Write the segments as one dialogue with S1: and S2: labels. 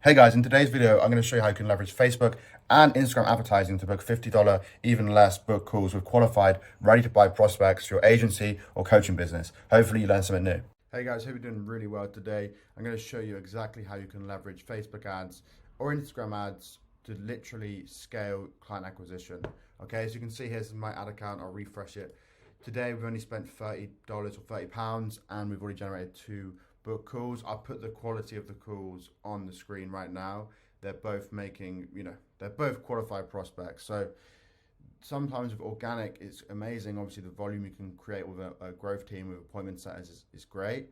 S1: Hey guys, in today's video, I'm going to show you how you can leverage Facebook and Instagram advertising to book $50, even less book calls with qualified, ready-to-buy prospects for your agency or coaching business. Hopefully you learn something new. Hey guys, hope you're doing really well today. I'm going to show you exactly how you can leverage Facebook ads or Instagram ads to literally scale client acquisition. Okay, so you can see here's my ad account. I'll refresh it. Today we've only spent $30 or £30 and we've already generated 2 book calls. I'll put the quality of the calls on the screen right now. They're both making, they're both qualified prospects. So sometimes with organic, it's amazing. Obviously the volume you can create with a growth team with appointment setters is great,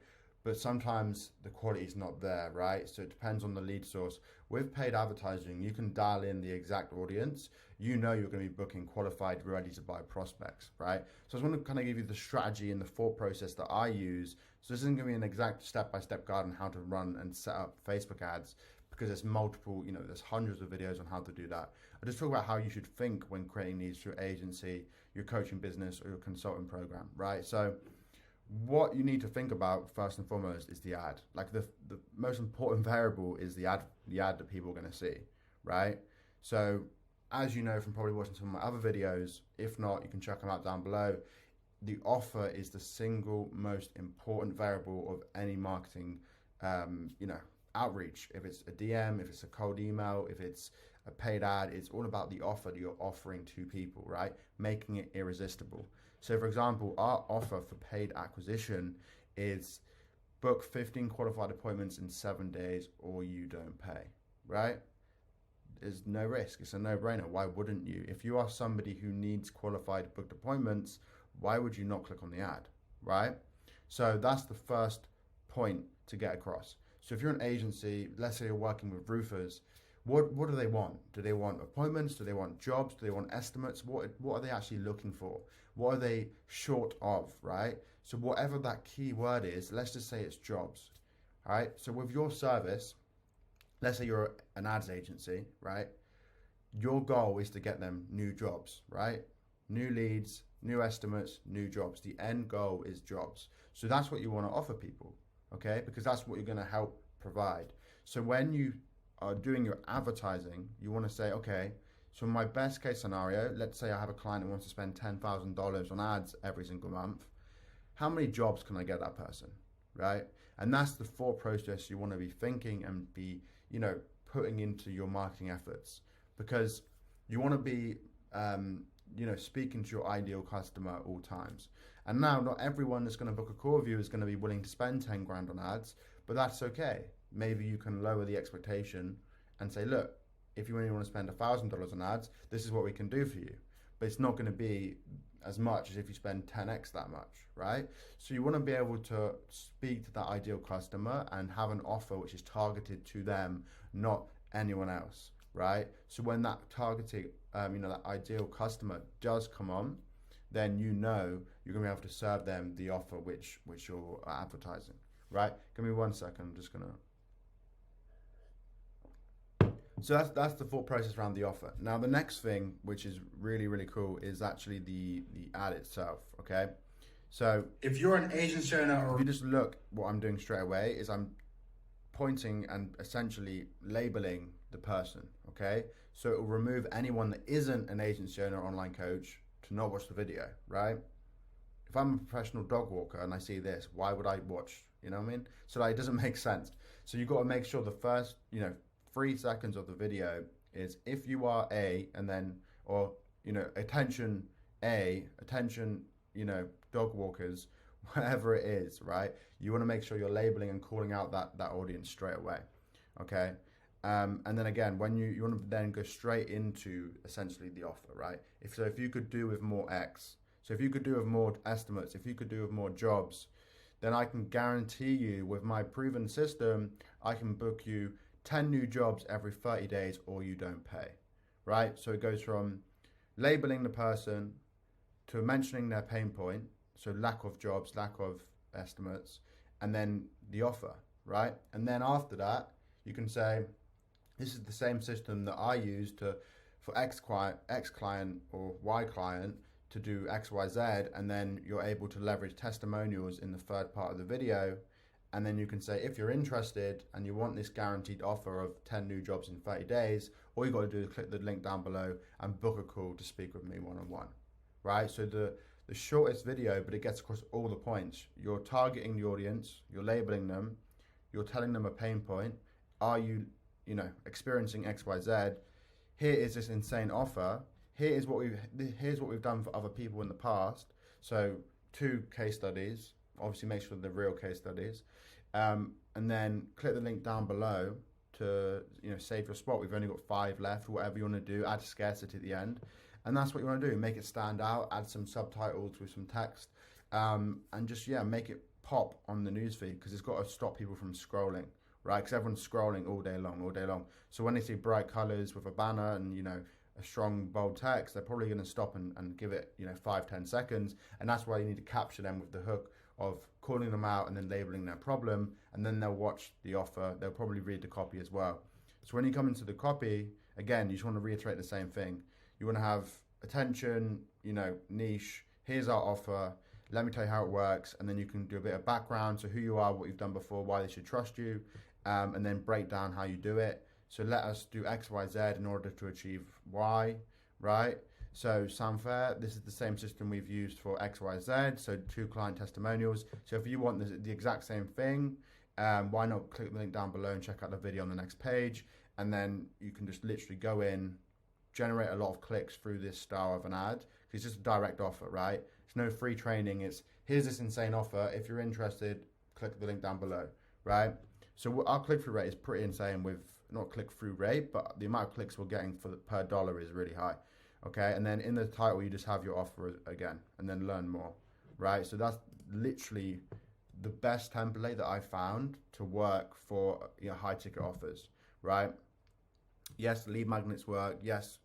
S1: but sometimes the quality is not there, right? So it depends on the lead source. With paid advertising, you can dial in the exact audience. You know you're going to be booking qualified, ready to buy prospects, right? So I just want to kind of give you the strategy and the thought process that I use. So this isn't going to be an exact step-by-step guide on how to run and set up Facebook ads, because there's multiple, there's hundreds of videos on how to do that. I just talk about how you should think when creating these for your agency, your coaching business, or your consulting program, right? So what you need to think about first and foremost is the ad. Like the most important variable is the ad that people are going to see, right? So as you know from probably watching some of my other videos, if not, you can check them out down below. The offer is the single most important variable of any marketing, outreach. If it's a DM, if it's a cold email, if it's a paid ad, it's all about the offer that you're offering to people, right? Making it irresistible. So for example, our offer for paid acquisition is book 15 qualified appointments in 7 days or you don't pay, right? There's no risk. It's a no-brainer. Why wouldn't you? If you are somebody who needs qualified booked appointments, why would you not click on the ad, right? So that's the first point to get across. So if you're an agency, let's say you're working with roofers, what do they want? Do they want appointments? Do they want jobs? Do they want estimates? What are they actually looking for? What are they short of, right? So whatever that key word is, let's just say it's jobs, all right? So with your service, let's say you're an ads agency, right? Your goal is to get them new jobs, right? New leads, new estimates, new jobs. The end goal is jobs. So that's what you want to offer people, okay? Because that's what you're going to help provide. So when you are doing your advertising, you want to say, okay, so in my best case scenario, let's say I have a client who wants to spend $10,000 on ads every single month. How many jobs can I get that person, right? And that's the thought process you want to be thinking and be, putting into your marketing efforts, because you want to be, speaking to your ideal customer at all times. And now not everyone that's going to book a call with you is going to be willing to spend 10 grand on ads, but that's okay. Maybe you can lower the expectation and say, look, if you only want to spend $1,000 on ads, this is what we can do for you. But it's not going to be as much as if you spend 10x that much, right? So you want to be able to speak to that ideal customer and have an offer which is targeted to them, not anyone else, right? So when that targeted, that ideal customer does come on, then you're going to be able to serve them the offer which you're advertising, right? Give me 1 second, I'm just going to. So that's the thought process around the offer. Now the next thing, which is really, really cool, is actually the ad itself, okay? So if you're an agency owner, or if you just look, what I'm doing straight away is I'm pointing and essentially labeling the person, okay? So it will remove anyone that isn't an agency owner or online coach to not watch the video, right? If I'm a professional dog walker and I see this, why would I watch? You know what I mean? So that it doesn't make sense. So you've got to make sure the first, 3 seconds of the video is if you are attention, dog walkers, whatever it is, right? You want to make sure you're labeling and calling out that audience straight away, okay? And then again, when you want to then go straight into essentially the offer, right? If you could do with more X, so if you could do with more estimates, if you could do with more jobs, then I can guarantee you with my proven system, I can book you 10 new jobs every 30 days or you don't pay, right? So it goes from labeling the person to mentioning their pain point, so lack of jobs, lack of estimates, and then the offer, right? And then after that, you can say, this is the same system that I use for X client or Y client to do X, Y, Z, and then you're able to leverage testimonials in the third part of the video And then you can say, if you're interested and you want this guaranteed offer of 10 new jobs in 30 days, all you got to do is click the link down below and book a call to speak with me one-on-one, right? So the shortest video, but it gets across all the points. You're targeting the audience, you're labeling them, you're telling them a pain point. Are you, experiencing X, Y, Z? Here is this insane offer. Here's what we've done for other people in the past. So 2 case studies. Obviously, make sure they're real case studies, and then click the link down below to save your spot. We've only got 5 left. Whatever you want to do, add scarcity at the end, and that's what you want to do. Make it stand out. Add some subtitles with some text, and just make it pop on the newsfeed, because it's got to stop people from scrolling, right? Because everyone's scrolling all day long. So when they see bright colors with a banner and a strong bold text, they're probably going to stop and give it 5-10 seconds, and that's why you need to capture them with the hook of calling them out and then labeling their problem, and then they'll watch the offer. They'll probably read the copy as well. So when you come into the copy, again, you just want to reiterate the same thing. You want to have attention, niche, here's our offer, let me tell you how it works, and then you can do a bit of background, so who you are, what you've done before, why they should trust you, and then break down how you do it. So let us do X, Y, Z in order to achieve Y, right? So sound fair? This is the same system we've used for X, Y, Z. So 2 client testimonials. So if you want the exact same thing, why not click the link down below and check out the video on the next page? And then you can just literally go in, generate a lot of clicks through this style of an ad. It's just a direct offer, right? It's no free training. It's here's this insane offer. If you're interested, click the link down below, right? So our click-through rate is pretty insane with, not click-through rate, but the amount of clicks we're getting per dollar is really high. Okay, and then in the title you just have your offer again, and then learn more, right? So that's literally the best template that I found to work for high ticket offers, right? Yes, lead magnets work. Yes,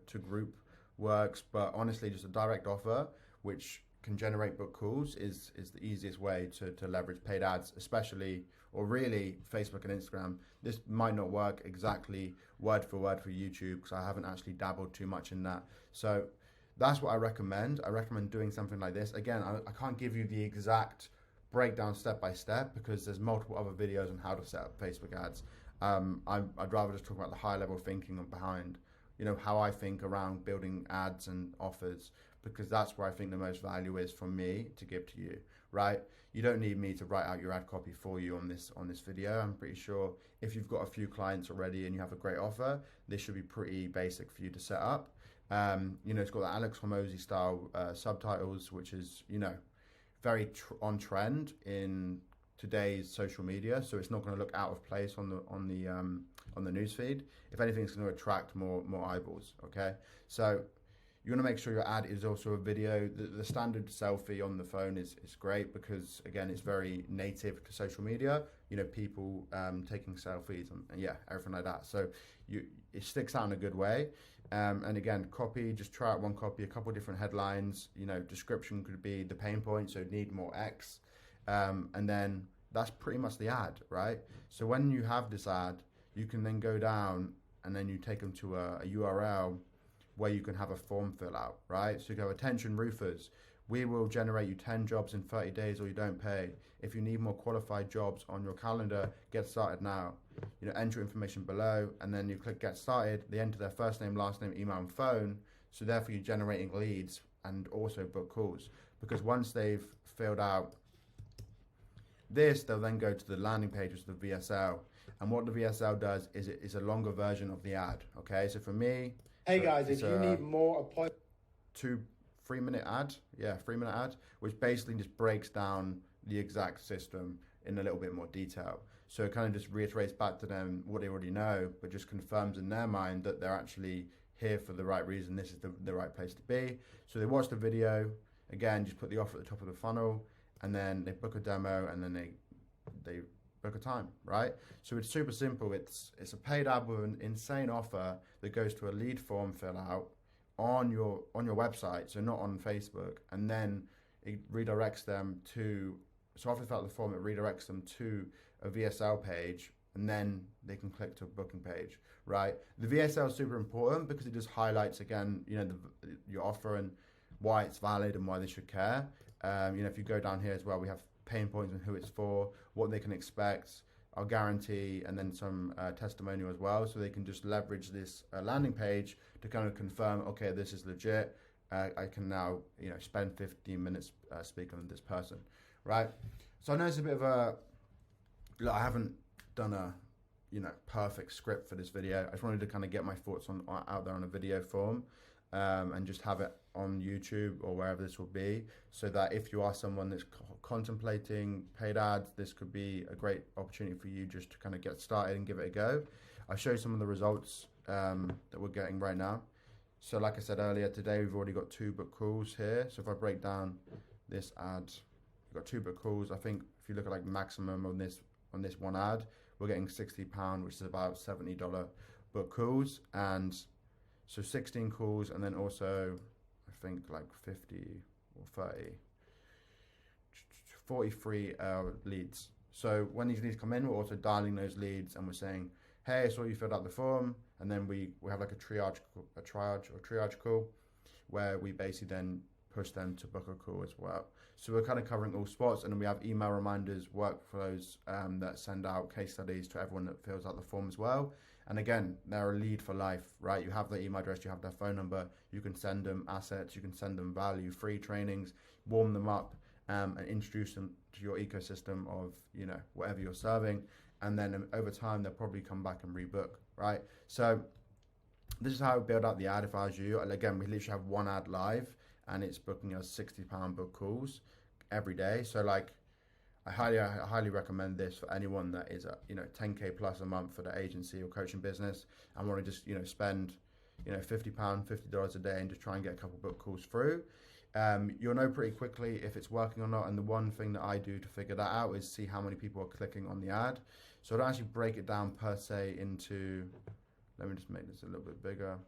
S1: to group works, but honestly, just a direct offer which can generate book calls is the easiest way to leverage paid ads, especially, or really, Facebook and Instagram. This might not work exactly word for word for YouTube, because I haven't actually dabbled too much in that. So that's what I recommend. I recommend doing something like this. Again, I can't give you the exact breakdown step by step, because there's multiple other videos on how to set up Facebook ads. I'd rather just talk about the high level thinking behind, how I think around building ads and offers, because that's where I think the most value is from me to give to you, right? You don't need me to write out your ad copy for you on this video. I'm pretty sure if you've got a few clients already and you have a great offer, this should be pretty basic for you to set up. It's got the Alex Hormozy style subtitles, which is very on trend in today's social media. So it's not going to look out of place on the newsfeed. If anything, it's going to attract more eyeballs. Okay, so you want to make sure your ad is also a video. The standard selfie on the phone is great, because again, it's very native to social media. People taking selfies and everything like that. So it sticks out in a good way. And again, copy, just try out one copy, a couple of different headlines. Description could be the pain point, so need more X, and then that's pretty much the ad, right? So when you have this ad, you can then go down and then you take them to a URL where you can have a form fill out, right? So you go, attention roofers, we will generate you 10 jobs in 30 days or you don't pay. If you need more qualified jobs on your calendar, get started now. Enter information below, and then you click get started. They enter their first name, last name, email, and phone. So therefore you're generating leads and also book calls, because once they've filled out this, they'll then go to the landing page, which is the VSL. And what the VSL does is it's a longer version of the ad, okay? So for me,
S2: hey guys, if you need more appointments,
S1: 3-minute ad, 3-minute ad, which basically just breaks down the exact system in a little bit more detail. So it kind of just reiterates back to them what they already know, but just confirms in their mind that they're actually here for the right reason. This is the right place to be. So they watch the video, again, just put the offer at the top of the funnel, and then they book a demo, and then they book a time, right? So it's super simple. It's a paid ad with an insane offer that goes to a lead form fill out on your website, so not on Facebook, and then it redirects them to, so after they fill out the form, it redirects them to a VSL page, and then they can click to a booking page, right? The VSL is super important because it just highlights again, your offer and why it's valid and why they should care. If you go down here as well, we have pain points and who it's for, what they can expect, our guarantee, and then some testimonial as well, so they can just leverage this landing page to kind of confirm, okay, this is legit. I can now, spend 15 minutes speaking with this person, right? So I know it's a bit of a, look, I haven't done a, perfect script for this video. I just wanted to kind of get my thoughts out there on a video form, and just have it on YouTube or wherever this will be, so that if you are someone that's contemplating paid ads, this could be a great opportunity for you just to kind of get started and give it a go. I'll show you some of the results that we're getting right now. So like I said earlier, today we've already got 2 book calls here. So if I break down this ad, we've got 2 book calls. I think if you look at like maximum on this one ad, we're getting £60, which is about $70 book calls. And so 16 calls, and then also I think like 50 or 30, 43 leads. So when these leads come in, we're also dialing those leads and we're saying, hey, I saw you filled out the form, and then we have like a triage call where we basically then push them to book a call as well. So we're kind of covering all spots, and then we have email reminders, workflows that send out case studies to everyone that fills out the form as well. And again, they're a lead for life, right? You have their email address, you have their phone number, you can send them assets, you can send them value, free trainings, warm them up, and introduce them to your ecosystem of, whatever you're serving. And then over time, they'll probably come back and rebook, right? So this is how I build out the ad if I was you. And again, we literally have one ad live, and it's booking us £60 book calls every day. So like, I highly recommend this for anyone that is a 10K plus a month for the agency or coaching business and want to just spend £50, $50 a day and just try and get a couple book calls through. You'll know pretty quickly if it's working or not, and the one thing that I do to figure that out is see how many people are clicking on the ad. So I don't actually break it down per se into, let me just make this a little bit bigger.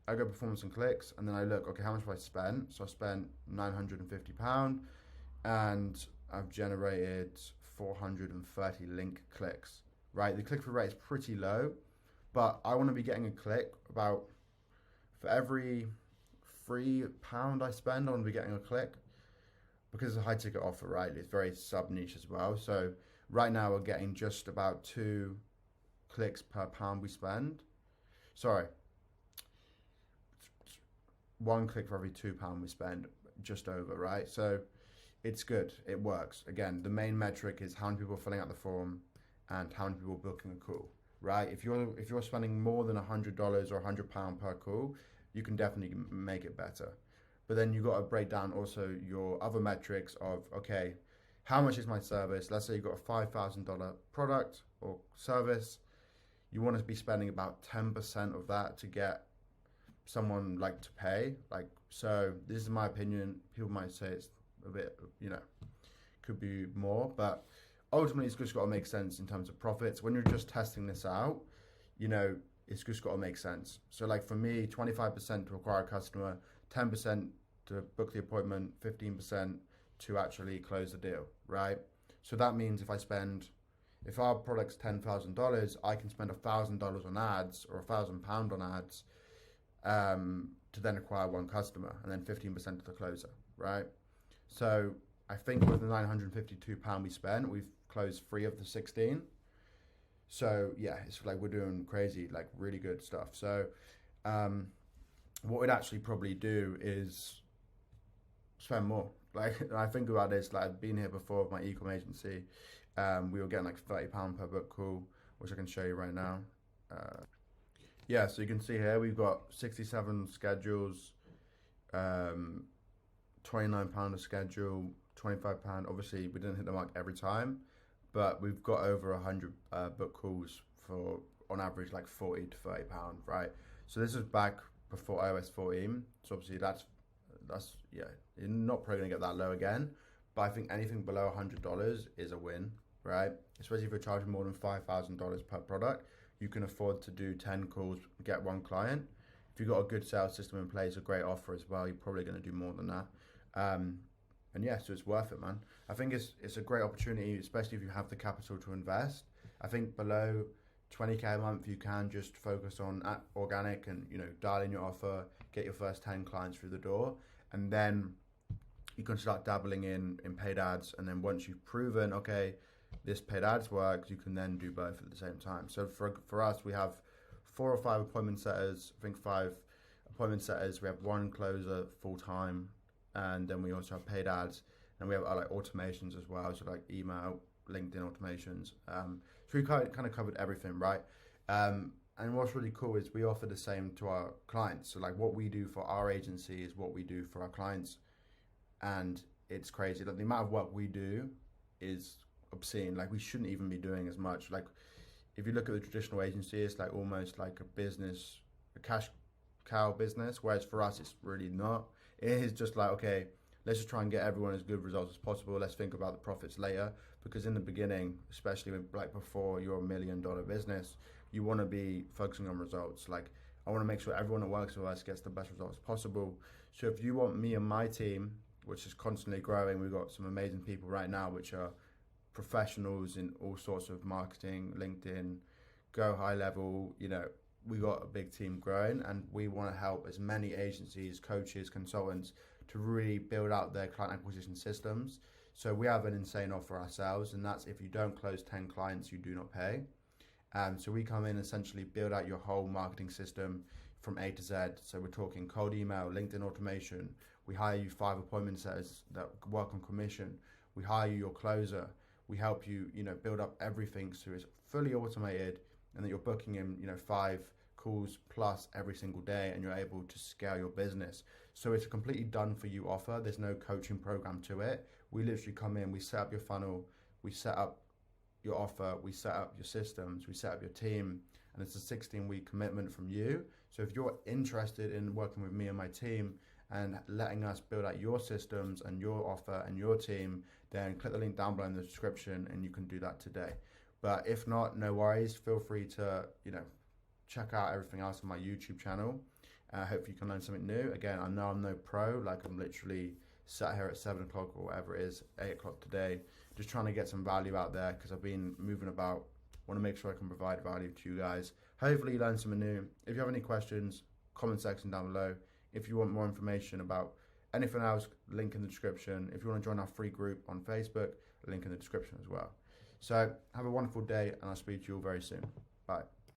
S1: I go performance and clicks, and then I look, okay, how much have I spent? So I spent £950, and I've generated 430 link clicks, right? The click-through rate is pretty low, but I want to be getting a click about, for every £3 I spend, I want to be getting a click, because it's a high ticket offer, right? It's very sub niche as well. So right now we're getting just about 2 clicks per pound we spend. Sorry. 1 click for every £2 we spend, just over, right? So it's good, it works. Again, the main metric is how many people are filling out the form and how many people are booking a call, right? If you're spending more than $100 or £100 per call, you can definitely make it better. But then you got to break down also your other metrics of, okay, how much is my service? Let's say you've got a $5,000 product or service. You want to be spending about 10% of that to get someone like to pay. Like, so this is my opinion. People might say it's a bit, could be more, but ultimately it's just got to make sense in terms of profits. When you're just testing this out, it's just got to make sense. So like for me, 25% to acquire a customer, 10% to book the appointment, 15% to actually close the deal, right? So that means if our product's $10,000, I can spend $1,000 on ads or £1,000 on ads to then acquire 1 customer, and then 15% to the closer, right? So I think with the £952 we spent, we've closed 3 of the 16. So yeah, it's like we're doing crazy, like really good stuff. So what we'd actually probably do is spend more. Like, I think about this, like I've been here before with my e-com agency. We were getting like £30 per book call, which I can show you right now. Yeah, so you can see here we've got 67 schedules, £29 a schedule, £25. Obviously, we didn't hit the mark every time, but we've got over 100 book calls for, on average, like £40 to £30, right? So this is back before iOS 14. So obviously that's yeah, you're not probably gonna get that low again, but I think anything below $100 is a win, right? Especially if you're charging more than $5,000 per product. You can afford to do 10 calls, get 1 client. If you've got a good sales system in place, a great offer as well, you're probably going to do more than that. And yeah, so it's worth it, man. I think it's a great opportunity, especially if you have the capital to invest. I think below 20K a month, you can just focus on organic and, dial in your offer, get your first 10 clients through the door. And then you can start dabbling in paid ads, and then once you've proven, okay, this paid ads works, you can then do both at the same time. So for us, we have 4 or 5 appointment setters. I think 5 appointment setters. We have 1 closer full time, and then we also have paid ads, and we have like automations as well, so like email, LinkedIn automations. So we kind of covered everything, right? And what's really cool is we offer the same to our clients. So like what we do for our agency is what we do for our clients, and it's crazy. Like the amount of work we do is obscene. Like we shouldn't even be doing as much. Like if you look at the traditional agency, it's like almost like a business, a cash cow business, whereas for us it's really not. It is just like, okay, let's just try and get everyone as good results as possible. Let's think about the profits later, because in the beginning, especially when, like before you're $1 million business, you want to be focusing on results. Like I want to make sure everyone that works with us gets the best results possible. So if you want me and my team, which is constantly growing, we've got some amazing people right now which are professionals in all sorts of marketing, LinkedIn, go high level, you know, we got a big team growing, and we want to help as many agencies, coaches, consultants to really build out their client acquisition systems. So we have an insane offer ourselves, and that's if you don't close 10 clients, you do not pay. So we come in, essentially build out your whole marketing system from A to Z. So we're talking cold email, LinkedIn automation. We hire you 5 appointment setters that work on commission. We hire you your closer. We help you, you know, build up everything so it's fully automated, and that you're booking in, you know, 5 calls plus every single day, and you're able to scale your business. So it's a completely done for you offer. There's no coaching program to it. We literally come in, we set up your funnel, we set up your offer, we set up your systems, we set up your team, and it's a 16-week commitment from you. So if you're interested in working with me and my team and letting us build out your systems and your offer and your team, then click the link down below in the description and you can do that today. But if not, no worries. Feel free to, you know, check out everything else on my YouTube channel. Hopefully you can learn something new. Again, I know I'm no pro, like I'm literally sat here at 7 o'clock or whatever it is, 8 o'clock today, just trying to get some value out there because I've been moving about. Want to make sure I can provide value to you guys. Hopefully you learn something new. If you have any questions, comment section down below. If you want more information about anything else, link in the description. If you want to join our free group on Facebook, link in the description as well. So have a wonderful day, and I'll speak to you all very soon. Bye.